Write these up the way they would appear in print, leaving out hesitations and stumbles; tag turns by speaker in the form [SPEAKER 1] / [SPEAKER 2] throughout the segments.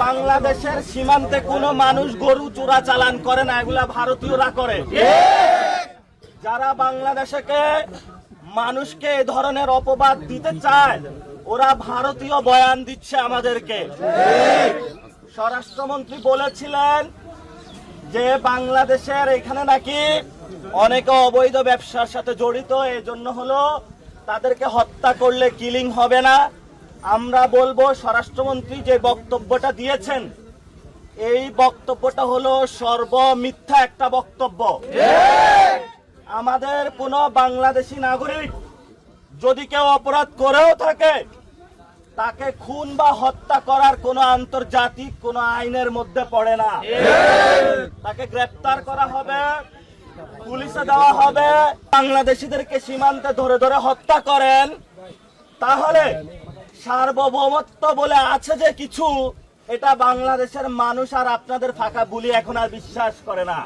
[SPEAKER 1] বাংলাদেশের সীমান্তে কোনো মানুষ গরু চোরাচালান করে না, এগুলা ভারতীয়রা করে। যারা বাংলাদেশকে মানুষকে এই ধরনের অপবাদ দিতে চায়, ওরা ভারতীয় বয়ান দিচ্ছে আমাদেরকে। স্বরাষ্ট্রমন্ত্রী বলেছিলেন যে বাংলাদেশের এখানে নাকি অনেকে অবৈধ ব্যবসার সাথে জড়িত, এই জন্য হলো তাদেরকে হত্যা করলে কিলিং হবে না। আমরা বলবো স্বরাষ্ট্রমন্ত্রী যে বক্তব্যটা দিয়েছেন, এই বক্তব্যটা হলো সর্বমিথ্যা একটা বক্তব্য। আমাদের কোন বাংলাদেশি নাগরিক যদি কেউ অপরাধ করেও থাকে, তাকে খুন বা হত্যা করার কোন আন্তর্জাতিক কোন আইনের মধ্যে পড়ে না। তাকে গ্রেফতার করা হবে, পুলিশে দেওয়া হবে। বাংলাদেশিদেরকে সীমান্তে ধরে ধরে হত্যা করেন, তাহলে সার্বভৌমত্ব বলে আছে যে কিছু, এটা বাংলাদেশের মানুষ আর আপনাদের ফাঁকা বুলি এখন আর বিশ্বাস করে না।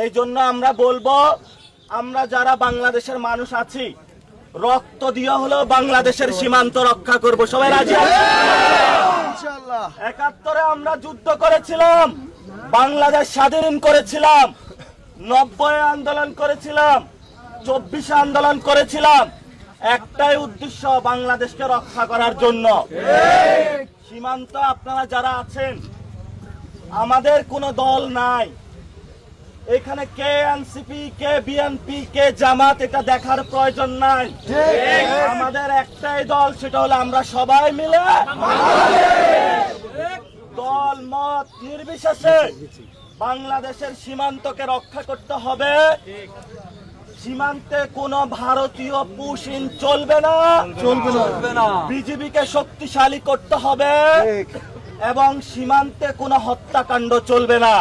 [SPEAKER 1] এই জন্য আমরা বলবো, আমরা যারা বাংলাদেশের মানুষ আছি, রক্ত দিয়ে হলেও বাংলাদেশের সীমান্ত রক্ষা করব। সবাই রাজি আছেন? ৭১ আমরা যুদ্ধ করেছিলাম, বাংলাদেশ স্বাধীন করেছিলাম, ৯০ আন্দোলন করেছিলাম, ২৪ আন্দোলন করেছিলাম, একটাই উদ্দেশ্য, বাংলাদেশকে রক্ষা করার জন্য। সীমান্ত আপনারা যারা আছেন, আমাদের কোনো দল নাই এখানে, কে এনসিপি, কে বিএনপি, কে জামাত, এটা দেখার প্রয়োজন নাই। আমাদের একটাই দল, সেটা হলো আমরা সবাই মিলে দল মত নির্বিশেষে বাংলাদেশের সীমান্তকে রক্ষা করতে হবে। সীমান্তে কোনো ভারতীয় পুশিন চলবে না, চলবে না। বিজিবিকে শক্তিশালী করতে হবে এবং সীমান্তে কোনো হত্যাকাণ্ড চলবে না।